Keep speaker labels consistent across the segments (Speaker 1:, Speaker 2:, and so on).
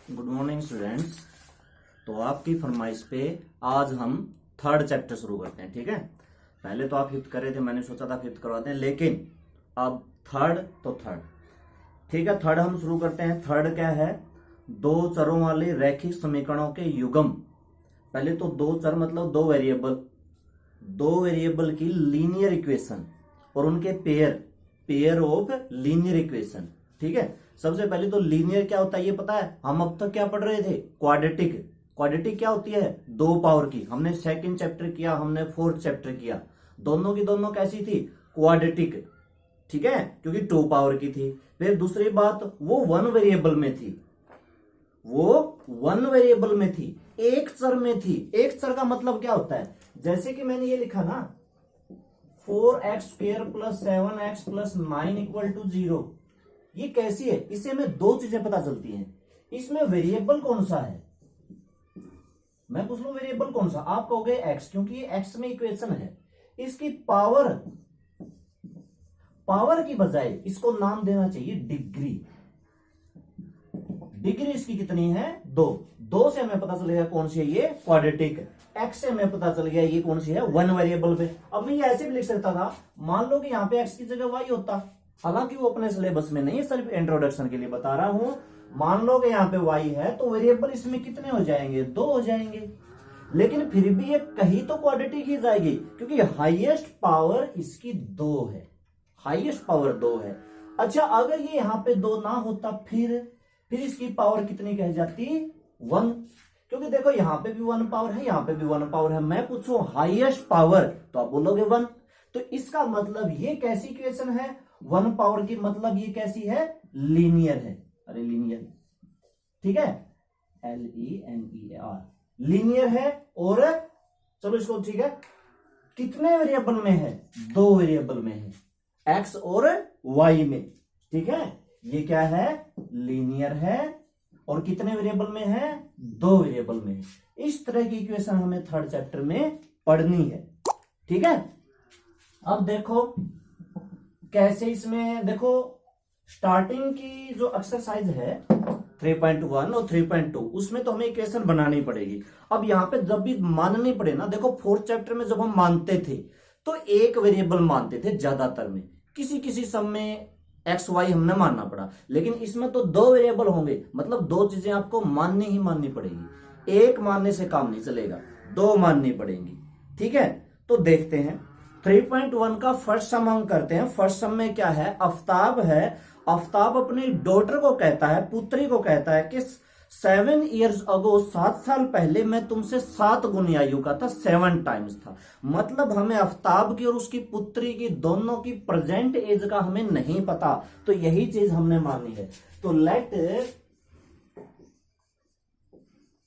Speaker 1: Good morning students. तो आपकी फरमाइश पे आज हम थर्ड चैप्टर शुरू करते हैं। ठीक है, पहले तो आप फिफ्थ कर रहे थे, मैंने सोचा था फिफ्थ करवाते हैं, लेकिन अब थर्ड तो थर्ड। ठीक है, थर्ड हम शुरू करते हैं। थर्ड क्या है? दो चरों वाले रैखिक समीकरणों के युग्म। पहले तो दो चर मतलब दो वेरिएबल की लीनियर इक्वेशन और उनके पेयर ऑफ लीनियर इक्वेशन। ठीक है, सबसे पहले तो लीनियर क्या होता है ये पता है? हम अब तक क्या पढ़ रहे थे? क्वाड्रेटिक। क्वाड्रेटिक क्या होती है? दो पावर की। हमने सेकंड चैप्टर किया, हमने फोर्थ चैप्टर किया। दोनों की दोनों कैसी थी? क्वाड्रेटिक। ठीक है, क्योंकि टू पावर की थी। फिर दूसरी बात, वो वन वेरिएबल में थी। एक चर में थी। एक चर का मतलब क्या होता है? जैसे कि मैंने ये लिखा ना, 4x² + 7x + 9 = 0। ये कैसी है? इससे हमें दो चीजें पता चलती हैं। इसमें वेरिएबल कौन सा है? मैं पूछ लू वेरिएबल कौन सा, आप कहोगे x, क्योंकि ये x में इक्वेशन है। इसकी पावर की बजाय इसको नाम देना चाहिए डिग्री। डिग्री इसकी कितनी है? दो से हमें पता चलेगा कौन सी है ये क्वाड्रेटिक। x से हमें पता चल गया ये कौन सी है? वन वेरिएबल पे। अब मैं ये ऐसे भी लिख सकता था, मान लो कि यहाँ पे x की जगह y होता। हालांकि वो अपने सिलेबस में नहीं है, सिर्फ इंट्रोडक्शन के लिए बता रहा हूं। मान लो कि यहाँ पे y है तो वेरिएबल इसमें कितने हो जाएंगे? दो हो जाएंगे। लेकिन फिर भी ये कहीं तो क्वाड्रेटिक ही जाएगी, क्योंकि हाईएस्ट पावर इसकी दो है। हाईएस्ट पावर दो है। अच्छा, अगर ये यहाँ पे दो ना होता फिर इसकी पावर कितनी कह जाती? वन। क्योंकि देखो यहाँ पे भी वन पावर है, यहाँ पे भी वन पावर है। मैं पूछूं हाईएस्ट पावर तो आप बोलोगे वन। तो इसका मतलब ये कैसी इक्वेशन है? वन पावर की, मतलब ये कैसी है? लीनियर है। अरे लीनियर, ठीक है, LENER, लीनियर है। और चलो इसको, ठीक है, कितने वेरिएबल में है? दो वेरिएबल में है, x और y में। ठीक है, ये क्या है? लीनियर है। और कितने वेरिएबल में है? दो वेरिएबल में है। इस तरह की इक्वेशन हमें थर्ड चैप्टर में पढ़नी है। ठीक है, अब देखो कैसे इसमें, देखो स्टार्टिंग की जो एक्सरसाइज है 3.1 और 3.2, उसमें तो हमें इक्वेशन बनानी पड़ेगी। अब यहाँ पे जब भी माननी पड़े ना, देखो फोर्थ चैप्टर में जब हम मानते थे तो एक वेरिएबल मानते थे ज्यादातर में, किसी सम में एक्स वाई हमने मानना पड़ा। लेकिन इसमें तो दो वेरिएबल होंगे, मतलब दो चीजें आपको माननी पड़ेगी। एक मानने से काम नहीं चलेगा, दो माननी पड़ेंगी। ठीक है, तो देखते हैं 3.1 का फर्स्ट सम हम करते हैं। फर्स्ट सम में क्या है? आफ्ताब है। आफ्ताब अपनी डॉटर को कहता है, पुत्री को कहता है कि 7 years ago, 7 साल पहले मैं तुमसे 7 गुनी आयु का था, 7 टाइम्स था। मतलब हमें आफ्ताब की और उसकी पुत्री की दोनों की प्रेजेंट एज का हमें नहीं पता, तो यही चीज हमने मानी है। तो let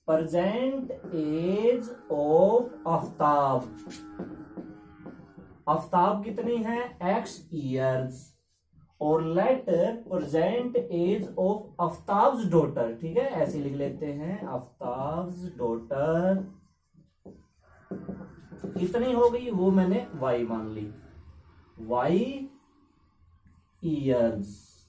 Speaker 1: present age of Aftab, Aftab कितनी है? x years। और let present age of Aftab's daughter, ठीक है, ऐसे लिख लेते हैं, आफ्ताब्स डॉटर कितनी हो गई? वो मैंने y मान ली, y years।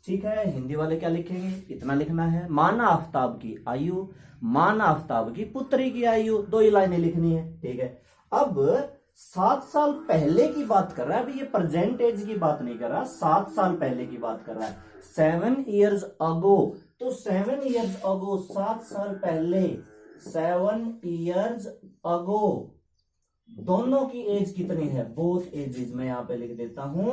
Speaker 1: ठीक है, हिंदी वाले क्या लिखेंगे? इतना लिखना है, माना आफ्ताब की आयु, माना आफ्ताब की पुत्री की आयु, दो ही लाइनें लिखनी है। ठीक है, अब 7 साल पहले की बात कर रहा है, अभी ये प्रेजेंट एज की बात नहीं कर रहा, 7 साल पहले की बात कर रहा है। 7 years ago, तो 7 years ago, 7 साल पहले, 7 years ago, दोनों की एज कितनी है? बोथ एजेस, मैं यहां पे लिख देता हूं,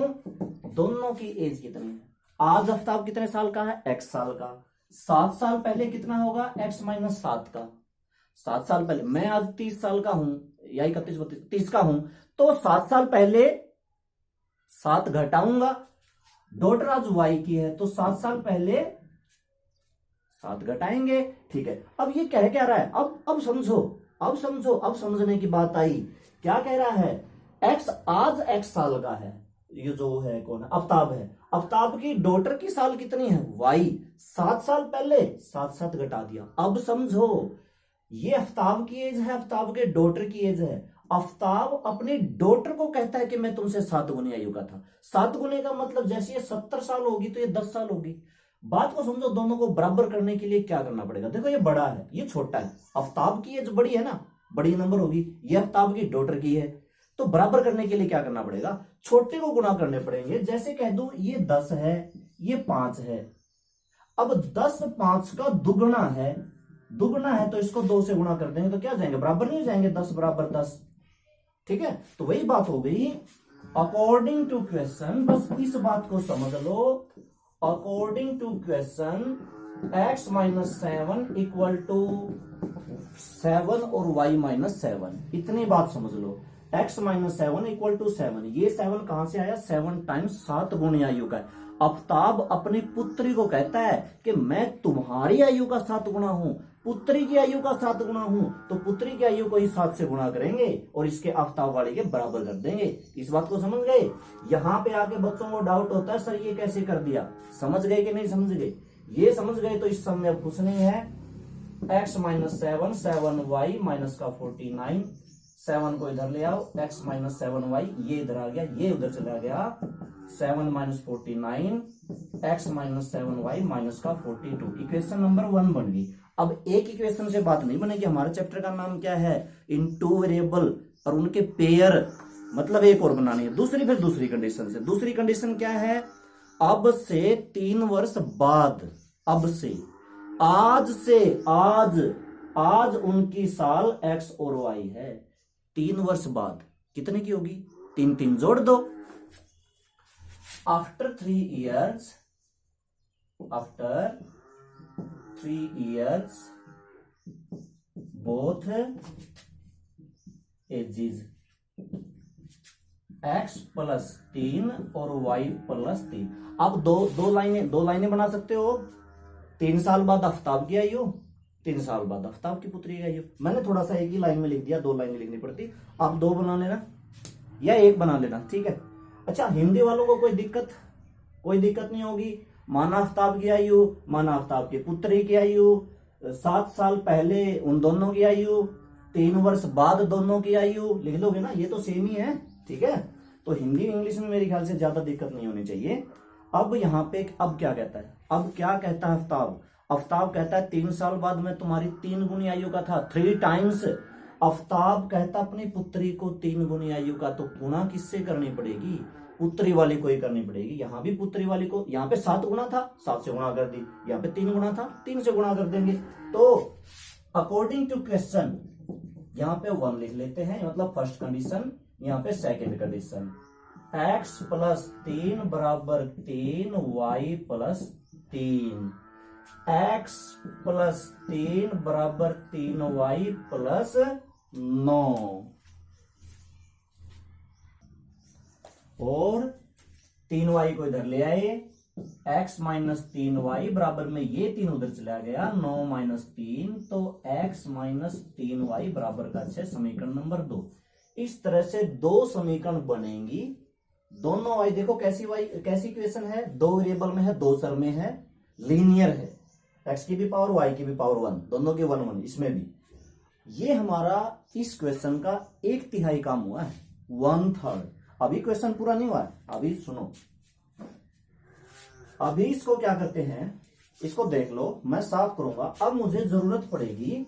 Speaker 1: दोनों की एज कितनी है? आज आफ्ताब कितने साल का है? x साल का। 7 साल पहले कितना होगा? x - 7 का। 7 साल पहले, मैं आज 30 साल का हूं, या 31, 32, 30 का हूं, तो 7 साल पहले 7 घटाऊंगा। डॉटर आज y की है, तो 7 साल पहले 7 घटाएंगे। ठीक है, अब ये कह क्या रहा है? अब समझो, अब समझने की बात आई। क्या कह रहा है? x आज x साल का है, ये जो है कौन है? आफ्ताब है। आफ्ताब की डॉटर की साल कितनी है? y। 7 साल पहले 7 घटा दिया। अब समझो, ये आफ्ताब की एज है, आफ्ताब के डॉटर की एज है। आफ्ताब अपनी डॉटर को कहता है कि मैं तुमसे 7 गुनी आयु का था। 7 गुने का मतलब जैसे ये 70 साल होगी तो ये 10 साल होगी। बात को समझो, दोनों को बराबर करने के लिए क्या करना पड़ेगा। देखो ये बड़ा है, ये छोटा है, आफ्ताब की एज बड़ी है ना, बड़ी नंबर होगी, ये आफ्ताब की डॉटर की है। तो बराबर करने के लिए क्या करना पड़ेगा, छोटे को गुणा करने पड़ेंगे। जैसे कह दो ये 10 है, ये 5 है। अब 10 5 का दुगुना है, दुगुना है तो इसको 2 से गुणा कर देंगे तो क्या जाएंगे, बराबर नहीं हो जाएंगे, 10 बराबर 10। ठीक है, तो वही बात हो गई अकॉर्डिंग टू क्वेश्चन। बस इस बात को समझ लो, according to question x minus 7 equal to 7 और y माइनस 7, इतनी बात समझ लो। x माइनस 7 इक्वल टू 7, ये 7 कहां से आया, 7 टाइम्स 7 गुणी आयु का है। आफ्ताब अपनी पुत्री को कहता है कि मैं तुम्हारी आयु का 7 गुना हूं, पुत्री की आयु का 7 गुना हूं, तो पुत्री की आयु को ही 7 से गुणा करेंगे और इसके आफ्ताब वाले के बराबर कर देंगे। इस बात को समझ गए। यहां पे आके बच्चों को डाउट होता है, सर ये कैसे कर दिया, समझ गए कि नहीं समझ गए। ये समझ गए तो इस सम में अब कुछ नहीं है, x माइनस 7 7y माइनस का 49, 7 को इधर ले आओ, x माइनस 7y ये इधर आ गया, ये उधर चला गया, 7 minus 49 x minus 7y minus का 42, इक्वेशन नंबर 1 बन गई। अब एक इक्वेशन से बात नहीं बनेगी, हमारे चैप्टर का नाम क्या है, इन टू वेरिएबल और उनके पेयर, मतलब एक और बनानी है। दूसरी, फिर दूसरी कंडीशन से, दूसरी कंडीशन क्या है, अब से 3 वर्ष बाद, अब से आज से आज उनकी साल x और y है, 3 वर्ष बाद कितने की होगी, 3 3 जोड़ दो। After 3 years, after 3 years both ages x plus 3 और y प्लस 3। अब दो लाइनें बना सकते हो। 3 साल बाद आफ्ताब की आयु, 3 साल बाद आफ्ताब की पुत्री की आयु। मैंने थोड़ा सा एक ही लाइन में लिख दिया, 2 लाइनें लिखनी पड़ती, आप 2 बना लेना या 1 बना लेना, ठीक है। अच्छा, हिंदी वालों को कोई दिक्कत नहीं होगी। माना आफ्ताब की आयु, माना आफ्ताब की पुत्री की आयु, 7 साल पहले उन दोनों की आयु, 3 वर्ष बाद दोनों की आयु, लिख दोगे ना, ये तो सेम ही है, ठीक है। तो हिंदी इंग्लिश में मेरे ख्याल से ज्यादा दिक्कत नहीं होनी चाहिए। अब यहाँ पे अब क्या कहता है, अब क्या कहता है आफ्ताब कहता है 3 साल बाद मैं तुम्हारी 3 गुनी आयु का था, 3 टाइम्स। आफ्ताब कहता अपनी पुत्री को 3 गुनी आयु का, तो गुणा किससे करनी पड़ेगी, पुत्री वाली को ही करनी पड़ेगी। यहां भी पुत्री वाली को, यहाँ पे 7 गुना था, 7 से गुणा कर दी, यहाँ पे 3 गुना था, 3 से गुणा कर देंगे। तो अकॉर्डिंग टू क्वेश्चन यहाँ पे 1 लिख लेते हैं, मतलब फर्स्ट कंडीशन, यहाँ पे सेकेंड कंडीशन, x प्लस 3 बराबर 3 y प्लस 3, x प्लस 3 बराबर 3y प्लस 9, और 3y को इधर ले आए, x माइनस 3y बराबर में ये 3 उधर चला गया, 9 माइनस 3, तो x माइनस 3y बराबर का 6, समीकरण नंबर 2। इस तरह से 2 समीकरण बनेंगी। दोनों y देखो कैसी इक्वेशन है, 2 वेरिएबल में है, 2 चर में है, लीनियर है, x की भी पावर y की भी पावर 1, दोनों की 1 1, इसमें भी। ये हमारा इस क्वेश्चन का 1/3 काम हुआ है, 1/3। अभी क्वेश्चन पूरा नहीं हुआ है, अभी सुनो। अभी इसको क्या करते हैं, इसको देख लो, मैं साफ करूंगा। अब मुझे जरूरत पड़ेगी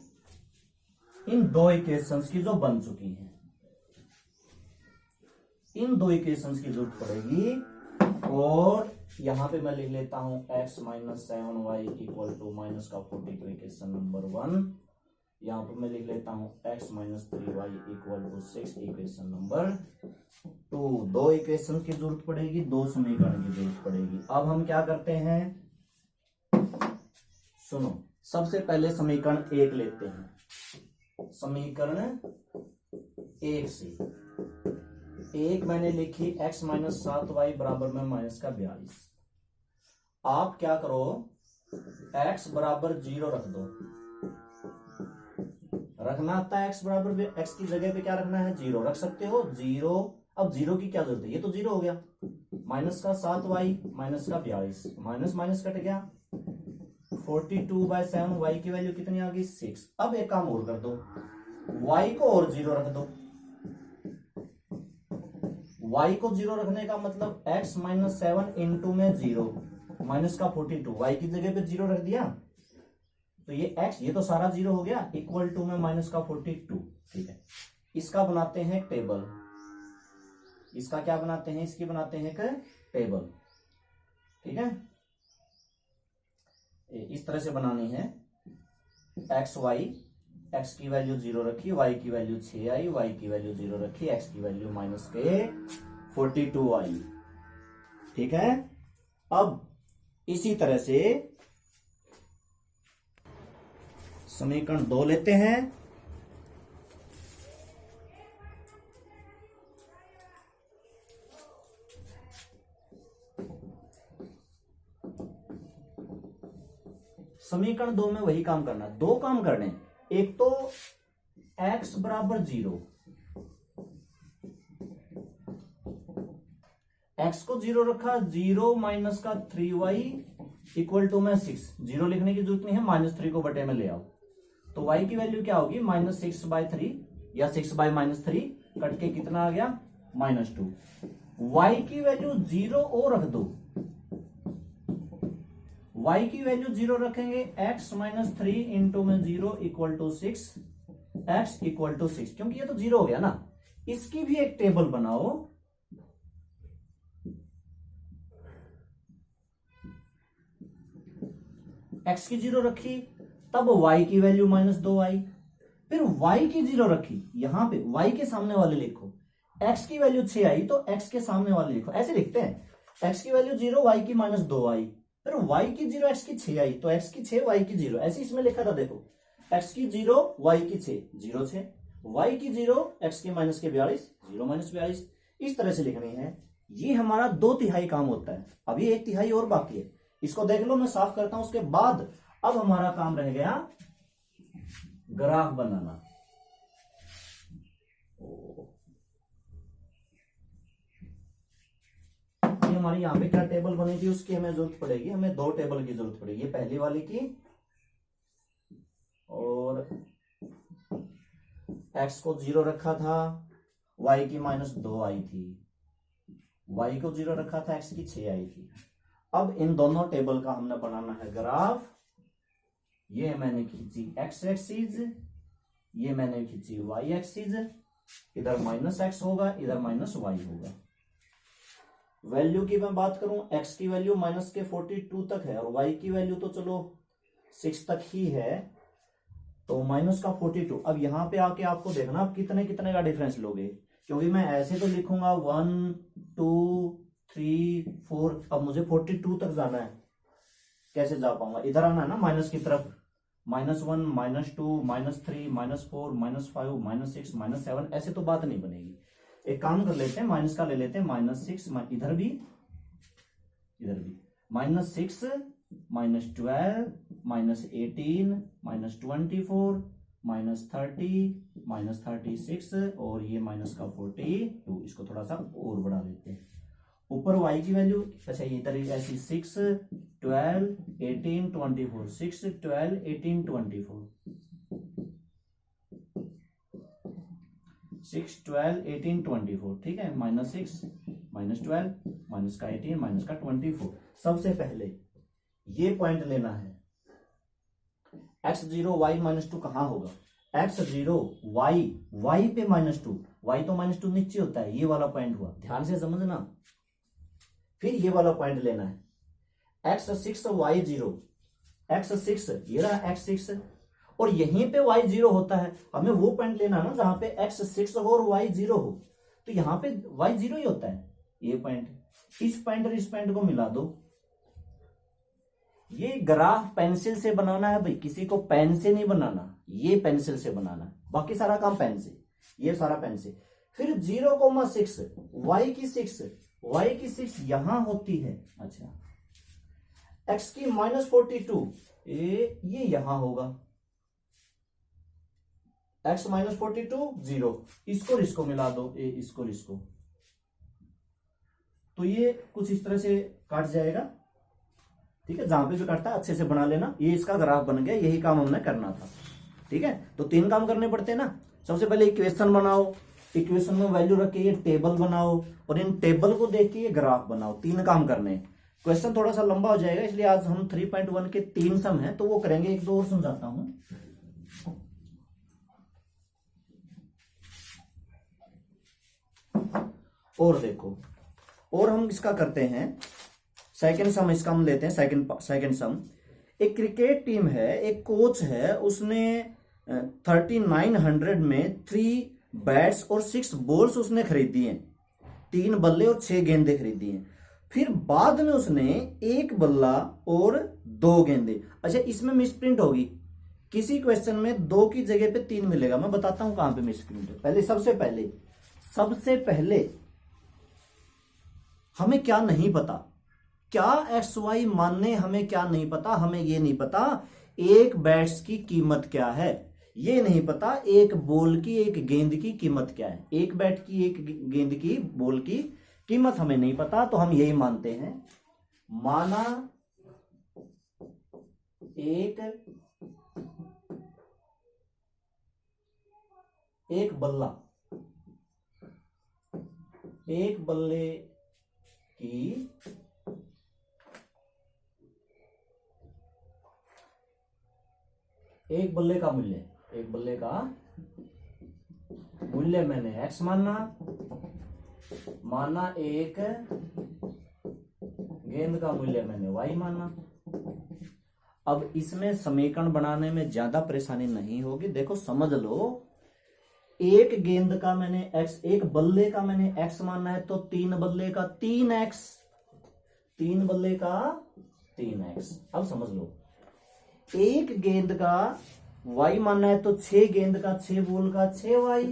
Speaker 1: इन 2 इक्वेशंस की जो बन चुकी हैं, इन 2 इक्वेशंस की जरूरत पड़ेगी। और यहां पे मैं लिख लेता हूं x minus 7y equal to minus का 42, इक्वेशन नंबर 1। यहां पर मैं लिख लेता हूं x minus 3y equal to 6, equation number 2। 2 equation की जरूरत पड़ेगी, 2 समीकरण की जरूरत पड़ेगी। अब हम क्या करते हैं, सुनो, सबसे पहले समीकरण 1 लेते हैं। समीकरण 1 से 1 मैंने लिखी, x माइनस 7y बराबर में माइनस का 42। आप क्या करो, x बराबर 0 रख दो, रखना आता है x बराबर, x की जगह पे क्या रखना है, 0 रख सकते हो, 0। अब 0 की क्या जरूरत है, ये तो 0 हो गया, माइनस का 7y माइनस का 42, माइनस माइनस कट गया, 42/7, y की वैल्यू कितनी आ गई, 6। अब एक काम और कर दो, y को और 0 रख दो। y को 0 रखने का मतलब x माइनस 7 इंटू में 0, माइनस का 42, वाई की जगह पे 0 रख दिया, तो ये x, ये तो सारा 0 हो गया, इक्वल टू में माइनस का 42। ठीक है, इसका बनाते हैं टेबल, इसका क्या बनाते हैं, इसकी बनाते हैं एक टेबल। ठीक है, इस तरह से बनानी है। एक्स वाई, एक्स की वैल्यू 0 रखी, वाई की वैल्यू 6 आई, वाई की वैल्यू 0 रखी, एक्स की वैल्यू माइनस के 42 आई। ठीक है, अब इसी तरह से समीकरण 2 लेते हैं। समीकरण 2 में वही काम करना, दो काम करने, एक तो x बराबर 0, x को 0 रखा, 0 माइनस का 3y इक्वल टू में 6, 0 लिखने की जरूरत नहीं है, -3 को बटे में ले आओ, तो y की वैल्यू क्या होगी, -6/3 या 6/-3 कट के कितना आ गया, -2। y की वैल्यू 0 और रख दो, y की वैल्यू 0 रखेंगे, x - 3 इंटू में 0 equal to 6, x equal to 6, क्योंकि ये तो 0 हो गया ना। इसकी भी एक टेबल बनाओ, x की 0 रखी, तब y की वैल्यू -2 आई, फिर y की 0 रखी, यहां पे y के सामने वाले लिखो, x की वैल्यू 6 आई तो x के सामने वाले लिखो, ऐसे लिखते हैं, x की वैल्यू 0, y की -2 आई, फिर y की 0, x की 6 आई, तो x की 6, y की 0, ऐसे इसमें लिखा था, देखो x की 0, y की 6, 0 6, y की 0, x की माइनस के 42, 0 - 42, इस तरह से लिखनी है। ये हमारा 2/3 काम होता है, अभी 1/3 और बाकी है, इसको देख लो, मैं साफ करता हूं, उसके बाद अब हमारा काम रह गया ग्राफ बनाना। हमारी यहाँ पे क्या टेबल बनेगी, उसकी हमें जरूरत पड़ेगी, हमें 2 टेबल की जरूरत पड़ेगी, पहली वाली की, और x को 0 रखा था, y की -2 आई थी, y को 0 रखा था, x की 6 आई थी। अब इन दोनों टेबल का हमने बनाना है ग्राफ। ये मैंने खींची x एक्सिस, ये मैंने खींची y एक्सिस, इधर -x होगा, इधर -y होगा। वैल्यू की मैं बात करूं, x की वैल्यू -42 तक है, और y की वैल्यू तो चलो 6 तक ही है, तो -42। अब यहां पे आके आपको देखना आप कितने कितने का डिफरेंस लोगे, क्योंकि मैं ऐसे तो लिखूंगा 1 2 3 4, अब मुझे 42 तक जाना है, कैसे जा पाऊंगा, इधर आना है ना माइनस की तरफ, -1 -2 -3 -4 -5 -6 -7, ऐसे तो बात नहीं बनेगी। एक काम कर लेते हैं, माइनस का ले लेते हैं, -6, इधर भी -6 -12 -18 -24 -30 -36, और ये -42, इसको थोड़ा सा और बढ़ा देते हैं। ऊपर y की वैल्यू, अच्छा इधर ऐसी 6 12 18 24, 6 12 18 24, 6 12 18 24, ठीक है, -6 -12 -18 -24। सबसे पहले ये पॉइंट लेना है, x0 y -2 कहां होगा, x0 y पे -2, y तो -2 नीचे होता है, ये वाला पॉइंट हुआ, ध्यान से समझना। फिर ये वाला पॉइंट लेना है, x6 y0, x6 ये रहा x6, और यहीं पे y0 होता है, हमें वो पॉइंट लेना ना जहां पे x6 हो और y0 हो, तो यहां पे y0 ही होता है, ये पॉइंट, इस पॉइंट और इस पॉइंट को मिला दो। ये ग्राफ पेंसिल से बनाना है भाई, किसी को पेन से नहीं बनाना, ये पेंसिल से बनाना है, बाकी सारा काम पेन से, ये सारा पेन से। फिर 0,6 y की 6 यहां होती है, अच्छा x की -42 ये यहां होगा, x -42 0, इसको मिला दो, इसको, तो ये कुछ इस तरह से काट जाएगा, ठीक है, जहां पे भी काटता है अच्छे से बना लेना। ये इसका ग्राफ बन गया, यही काम हमने करना था, ठीक है। तो 3 काम करने पड़ते हैं ना, सबसे पहले इक्वेशन बनाओ, इक्वेशन में वैल्यू रख के ये टेबल बनाओ, और इन टेबल को देख के ये ग्राफ बनाओ, 3 काम करने। क्वेश्चन थोड़ा सा लंबा हो जाएगा, इसलिए आज हम 3.1 के 3 सम हैं तो वो करेंगे, एक दो और समझाता हूं। और देखो, और हम इसका करते हैं सेकंड सम, इसका हम लेते हैं सेकंड सम। एक क्रिकेट टीम है, एक कोच है, उसने 3900 में 3 बैट्स और 6 बॉल्स उसने खरीदी हैं, 3 बल्ले और 6 गेंदे खरीदी हैं। फिर बाद में उसने 1 बल्ला और 2 गेंदे, अच्छा इसमें मिसप्रिंट होगी, किसी क्वेश्चन में 2 की जगह पे 3 मिलेगा, मैं बताता हूं कहां पे मिसप्रिंट है। पहले सबसे पहले हमें क्या नहीं पता, क्या एक्स वाई मानने हमें क्या नहीं पता, हमें ये नहीं पता एक बैट्स की कीमत क्या है, ये नहीं पता एक बॉल की, एक गेंद की कीमत क्या है, एक बैट की, एक गेंद की, बॉल की कीमत हमें नहीं पता। तो हम यही मानते हैं, माना एक बल्ला, एक बल्ले की एक बल्ले का मूल्य मैंने एक्स माना एक गेंद का मूल्य मैंने वाई माना। अब इसमें समीकरण बनाने में ज्यादा परेशानी नहीं होगी, देखो समझ लो, एक गेंद का मैंने एक्स, एक बल्ले का मैंने एक्स माना है तो 3 बल्ले का 3x, 3 बल्ले का 3x। अब समझ लो, एक गेंद का y मानना है तो 6 गेंद का 6 बॉल का 6y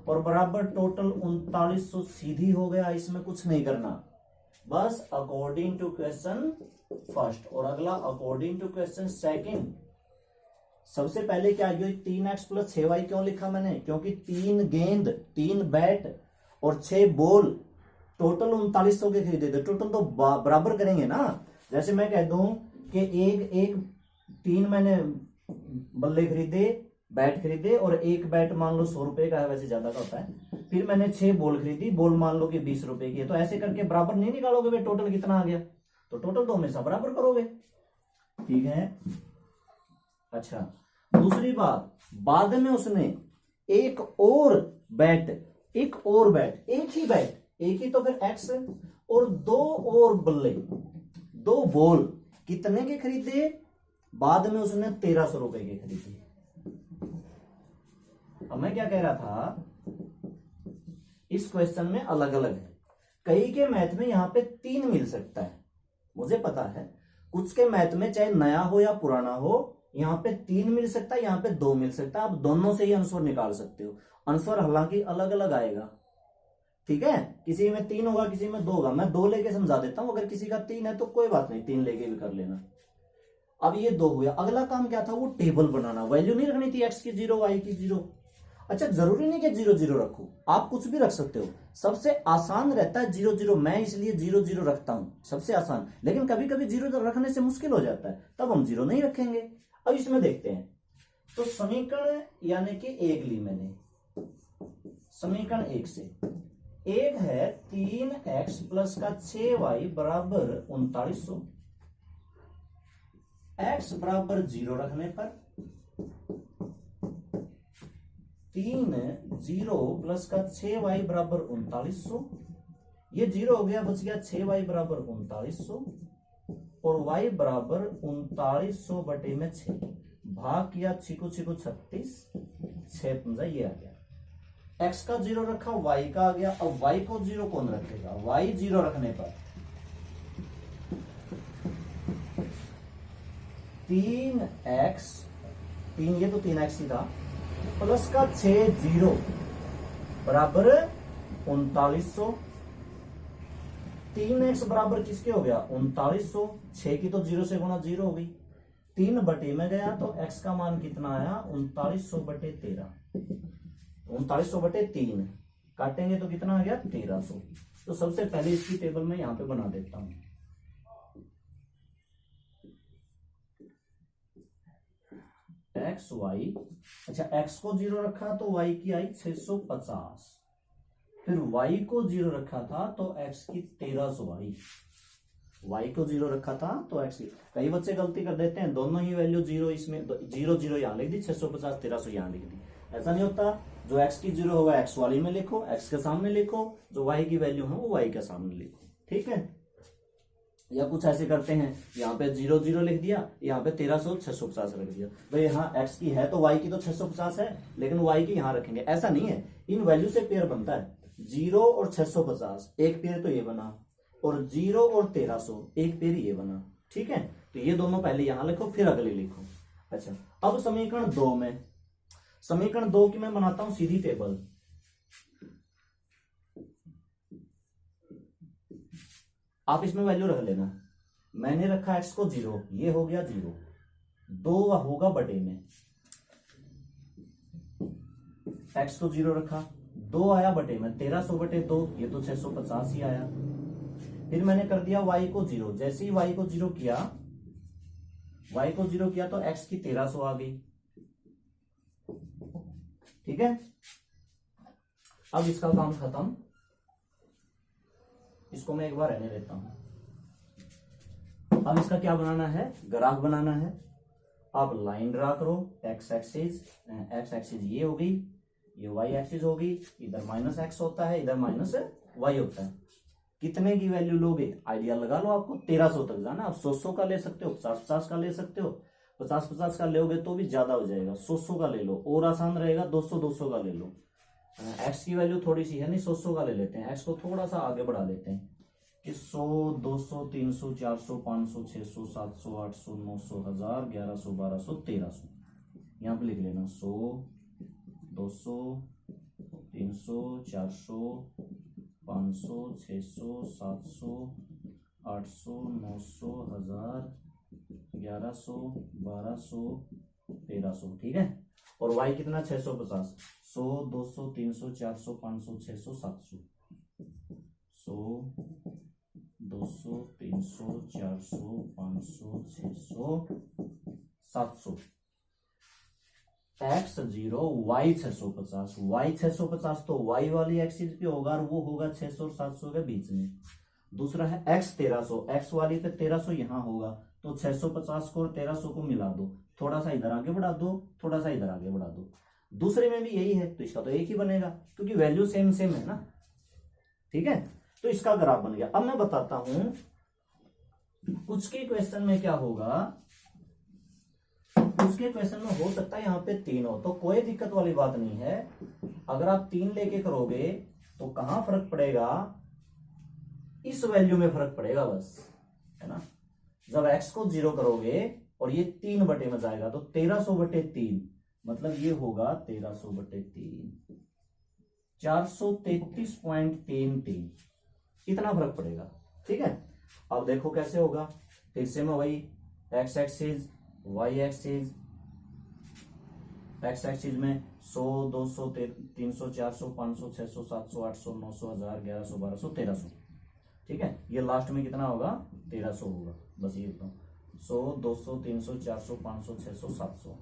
Speaker 1: और बराबर टोटल 3900 सीधी हो गया, इसमें कुछ नहीं करना, बस अकॉर्डिंग टू क्वेश्चन फर्स्ट और अगला अकॉर्डिंग टू क्वेश्चन सेकंड। सबसे पहले क्या, ये 3x प्लस 6y क्यों लिखा मैंने, क्योंकि 3 गेंद, 3 बैट और 6 बॉल टोटल 3900 के खरीदे थे, टोटल तो बराबर करेंगे ना। जैसे मैं कह दूं कि एक 3 मैंने बल्ले खरीदे, बैट खरीदे, और एक बैट मान लो 100 रुपए का है, वैसे ज्यादा का होता है, फिर मैंने 6 बॉल खरीदी, बॉल मान लो कि 20 रुपए की है, तो ऐसे करके बराबर नहीं निकालोगे भाई टोटल कितना आ गया, तो टोटल तो हमेशा बराबर करोगे, ठीक है। अच्छा दूसरी बात, बाद में उसने एक बैट, एक ही तो फिर एक्स और 2 और बल्ले, 2 बॉल कितने के खरीदे, बाद में उसने 1300 रुपए के खरीदे। अब मैं क्या कह रहा था, इस क्वेश्चन में अलग अलग है, कई के मैथ में यहां पे 3 मिल सकता है, मुझे पता है, कुछ के मैथ में चाहे नया हो या पुराना हो, यहां पे 3 मिल सकता है, यहां पे 2 मिल सकता है, आप दोनों से ही आंसर निकाल सकते हो, आंसर हालांकि अलग अलग आएगा, ठीक है, किसी में 3 होगा, किसी में 2 होगा, मैं 2 लेके समझा देता हूं, अगर किसी का 3 है तो कोई बात नहीं, 3 लेके भी कर लेना। अब ये 2 हो गया, अगला काम क्या था, वो टेबल बनाना, वैल्यू नहीं रखनी थी एक्स की 0, वाई की 0। अच्छा जरूरी नहीं कि 0 0 रखो, आप कुछ भी रख सकते हो, सबसे आसान रहता है 0 0, मैं इसलिए 0 0 रखता हूं, सबसे आसान, लेकिन कभी कभी 0 रखने से मुश्किल हो जाता है, तब हम 0 नहीं रखेंगे। अब इसमें देखते हैं, तो समीकरण यानी कि एक ली मैंने, समीकरण 1 से, एक है 3x प्लस का 6y बराबर 3900, x बराबर 0 रखने पर 3 0 प्लस का 6y बराबर 3900, ये 0 हो गया, बच गया 6y बराबर 3900 और y बराबर 3900 बटे में 6, भाग किया 6 को 36, 6 पंजा ये आ गया, x का 0 रखा, y का आ गया। अब y को 0 कौन रखेगा, y 0 रखने पर 3x, 3 ये तो 3x ही था, प्लस का 6 0 बराबर 3900, 3x बराबर किसके हो गया 3900, 6 की तो 0 से गुणा 0 हो गई, 3 बटे में गया तो x का मान कितना आया 3900 बटे 13, 3900 बटे 3 काटेंगे तो कितना आ गया 1300। तो सबसे पहले इसकी टेबल में यहां पे बना देता हूं, एक्स वाई, अच्छा x को 0 रखा तो y की आई 650, फिर y को 0 रखा था तो x की 1300 आई, y को 0 रखा था तो x की, कई बच्चे गलती कर देते हैं, दोनों ही वैल्यू 0 इसमें 0 0 यहाँ लिख दी, 650 1300 यहाँ लिख दी। ऐसा नहीं होता, जो x की 0 होगा x वाली में लिखो, x के सामने लिखो, जो y की वैल्यू है वो y के सामने लिखो, ठीक है। या कुछ ऐसे करते हैं, यहाँ पे 0 0 लिख दिया, यहाँ पे 1300 650 रख दिया, भाई यहाँ x की है तो y की तो 650 है, लेकिन y की यहाँ रखेंगे, ऐसा नहीं है। इन वैल्यू से पेयर बनता है, 0 और 650 एक पेयर तो ये बना, और 0 और 1300 एक पेयर ये बना, ठीक है। तो ये दोनों पहले यहां लिखो फिर अगले लिखो। अच्छा, अब समीकरण 2 में, समीकरण 2 की मैं बनाता हूं सीधी टेबल। आप इसमें वैल्यू रख लेना, मैंने रखा x को 0, ये हो गया 0, 2 होगा बटे में, x को 0 रखा, 2 आया बटे में, 1300 बटे 2, ये तो 650 ही आया। फिर मैंने कर दिया y को 0, जैसे ही y को 0 किया, y को 0 किया तो x की 1300 आ गई, ठीक है। अब इसका काम खत्म, इसको मैं एक बार रहने देता हूं। अब इसका क्या बनाना है, ग्राफ बनाना है। अब लाइन ड्रा करो, x एक्सिस ये हो गई, ये y एक्सिस होगी, इधर -x होता है, इधर -y होता है। कितने की वैल्यू लोगे, आइडिया लगा लो, आपको 1300 तक जाना। आप 100 का ले सकते हो, 50 का ले सकते हो, 50 का लोगे तो भी ज्यादा हो जाएगा, 100 का ले लो, और आसान रहेगा 200 का ले लो। x की वैल्यू थोड़ी सी है नहीं, 100 का ले लेते हैं, x को थोड़ा सा आगे बढ़ा लेते हैं कि 100 200 300 400 500 600 700 800 900 1000 1100 1200 1300, यहाँ पे लिख लेना 100 200 300 400 500 600 700 800 900 1000 1100 1200 1300, ठीक है। और y कितना 650, 100 200 300 400 500 600 700, 100 200 300 400 500 600 700, x 0 y 650, y 650 तो y वाली एक्सिस पे होगा, और वो होगा 600 और 700 के बीच में। दूसरा है x 1300, x वाली पे 1300 यहां होगा, तो 650 को और 1300 को मिला दो, थोड़ा सा इधर आगे बढ़ा दो, थोड़ा सा इधर आगे बढ़ा दो। दूसरे में भी यही है, तो इसका तो एक ही बनेगा, क्योंकि वैल्यू सेम सेम है ना, ठीक है। तो इसका ग्राफ बन गया। अब मैं बताता हूं कुछ के क्वेश्चन में क्या होगा, उसके क्वेश्चन में हो सकता है यहाँ पे 3 हो, तो कोई दिक्कत वाली बात नहीं है। अगर आप 3 लेके करोगे तो कहां फर्क पड़ेगा, इस वैल्यू में फर्क पड़ेगा बस, है ना। जब x को 0 करोगे और ये 3 बटे में जाएगा तो 1300 बटे 3, मतलब ये होगा 1300 बटे 3, 433.33, इतना फर्क पड़ेगा, ठीक है। अब देखो कैसे होगा, फिर से मैं वही x axis y axis, x axis में 100 200 300 400 500 600 700 800 900 1000 1100 1200 1300, ठीक है। ये लास्ट में कितना होगा, 1300 होगा, बस ये तो 100 200 300 400 500 600 700।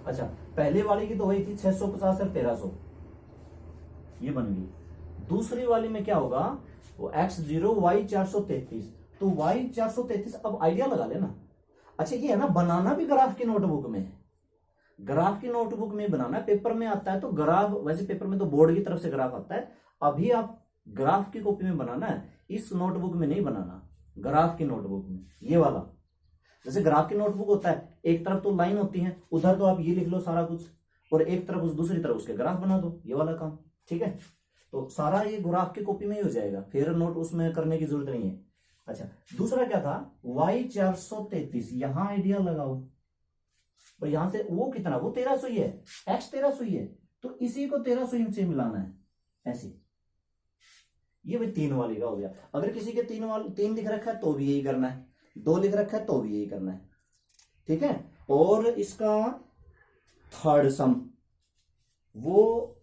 Speaker 1: अच्छा, पहले वाली की तो वही थी 650 और 1300, ये बन गई। दूसरी वाली में क्या होगा, वो x0 y 433, तो y 433, अब आइडिया लगा लेना। अच्छा, ये है ना, बनाना भी ग्राफ की नोटबुक में है, ग्राफ की नोटबुक में बनाना, पेपर में आता है तो ग्राफ, वैसे पेपर में तो बोर्ड की तरफ से ग्राफ आता है, अभी आप ग्राफ की कॉपी में बनाना है, इस नोटबुक में नहीं बनाना, ग्राफ की नोटबुक में। ये वाला जैसे ग्राफ की नोटबुक होता है, एक तरफ तो लाइन होती है, उधर तो आप ये लिख लो सारा कुछ, और एक तरफ उस दूसरी तरफ उसके ग्राफ बना दो, ये वाला काम, ठीक है। तो सारा ये ग्राफ की कॉपी में ही हो जाएगा, फिर नोट उसमें करने की जरूरत नहीं है। अच्छा, दूसरा क्या था, y 433, यहां आइडिया लगाओ, और यहां से वो कितना, वो 1300 ही है, x 1300 ही है, तो इसी को 1300 से मिलाना है, ऐसे। ये भाई 3 वाली का हो गया। अगर किसी के 3 लिख रखा है तो भी यही करना है, 2 लिख रखा है तो भी यही करना है, ठीक है। और इसका थर्ड सम वो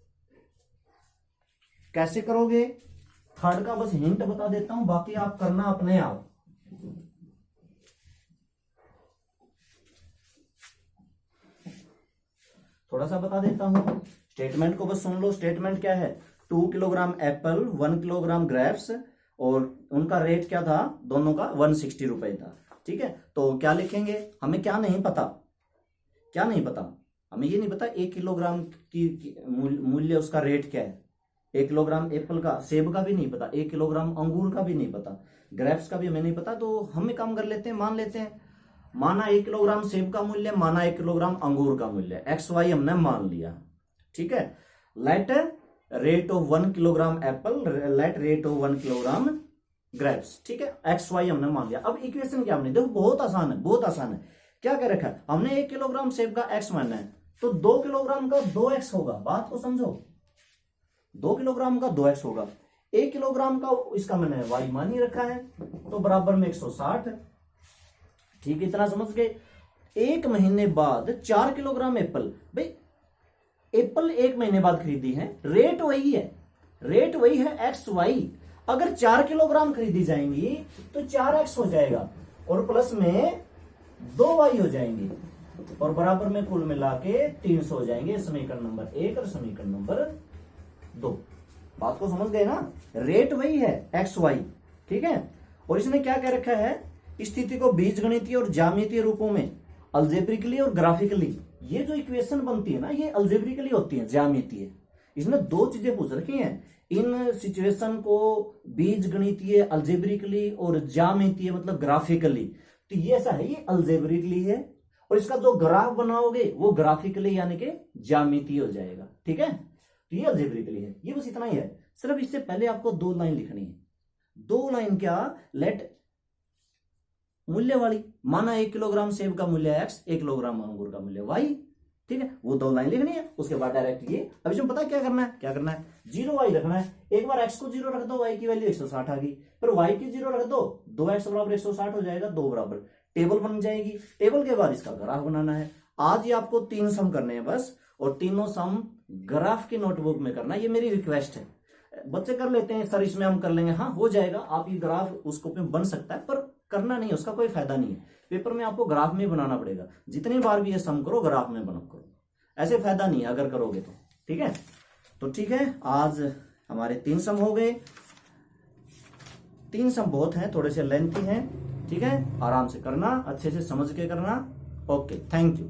Speaker 1: कैसे करोगे, थर्ड का बस हिंट बता देता हूं, बाकी आप करना अपने आप। थोड़ा सा बता देता हूं, स्टेटमेंट को बस सुन लो। स्टेटमेंट क्या है, 2 किलोग्राम एप्पल, 1 किलोग्राम ग्रेप्स, और उनका रेट क्या था, दोनों का 160 रुपए था। ठीक है, तो क्या लिखेंगे, हमें क्या नहीं पता, क्या नहीं पता, हमें ये नहीं पता 1 किलोग्राम की मूल्य उसका रेट क्या है। 1 किलोग्राम एप्पल का, सेब का भी नहीं पता, 1 किलोग्राम अंगूर का भी नहीं पता, ग्रेप्स का भी हमें नहीं पता। तो हम काम कर लेते हैं, मान लेते हैं, माना 1 किलोग्राम सेब का मूल्य, माना 1 किलोग्राम अंगूर का मूल्य, एक्स वाई हमने मान लिया। ठीक है, let rate of 1 kilogram apple, let rate of 1 kilogram grapes. ठीक है, एक्स वाई हमने मान लिया। अब इक्वेशन क्या हमने, देखो बहुत आसान है, बहुत आसान है। क्या कह रखा है हमने, 1 किलोग्राम सेब का एक्स मानना है, तो 2 किलोग्राम का 2x होगा। बात को समझो, 2 किलोग्राम का 2x होगा। 1 किलोग्राम का इसका मैंने y मान ही रखा है, तो बराबर में 160। ठीक, इतना समझ गए। 1 महीने बाद 4 किलोग्राम एप्पल, भाई एप्पल 1 महीने बाद खरीदी है, रेट वही है, रेट वही है एक्स वाई। अगर 4 किलोग्राम खरीदी जाएंगी तो 4x हो जाएगा, और प्लस में 2y हो जाएंगी, और बराबर में कुल मिला के 300 हो जाएंगे। समीकरण नंबर 1 और समीकरण नंबर 2। बात को समझ गए ना, रेट वही है एक्स वाई। ठीक है, और इसने क्या कह रखा है, स्थिति को बीजगणितीय और ज्यामितीय रूपों में अल्जेब्रिकली और ग्राफिकली, ये जो इक्वेशन बनती है ना, ये अल्जेब्रिकली होती है, ज्यामितीय। इसने 2 चीजें पूछ रखी हैं, इन सिचुएशन को बीजगणितीय अल्जेब्रिकली और ज्यामितीय मतलब ग्राफिकली। तो ये ऐसा है, ये अल्जेब्रिकली है, और इसका जो ग्राफ बनाओगे वो ग्राफिकली यानी कि ज्यामितीय हो जाएगा। ठीक है, तो ये अल्जेब्रिकली है, ये बस इतना ही है। सिर्फ इससे पहले आपको 2 लाइन लिखनी है। 2 लाइन क्या, लेट मूल्य वाली, माना 1 किलोग्राम सेब का मूल्य x, 1 किलोग्राम अंगूर का मूल्य y। ठीक है, वो 2 लाइन लिखनी है। उसके बाद डायरेक्ट ये, अभी जो पता है क्या करना है, क्या करना है, 0y रखना है। एक बार x को 0 रख दो, y की वैल्यू 160 आ गई, फिर y की 0 रख दो, 2x बराबर 160 हो जाएगा, 2 बराबर, टेबल बन जाएगी। टेबल के बाद इसका ग्राफ बनाना है। आज ये आपको 3 सम करने हैं बस, और तीनों सम ग्राफ की नोटबुक में करना, ये मेरी रिक्वेस्ट है। बच्चे कर लेते हैं सर इसमें हम कर लेंगे, हाँ हो जाएगा, आप ये ग्राफ उसको पे बन सकता है, पर करना नहीं है, उसका कोई फायदा नहीं है। पेपर में आपको ग्राफ में बनाना पड़ेगा। जितनी बार भी ये सम करो ग्राफ में बना करो, ऐसे फायदा नहीं है अगर करोगे तो। ठीक है, तो ठीक है, आज हमारे 3 सम हो गए। 3 सम बहुत हैं, थोड़े से लेंथी हैं। ठीक है, आराम से करना, अच्छे से समझ के करना। Okay, thank you.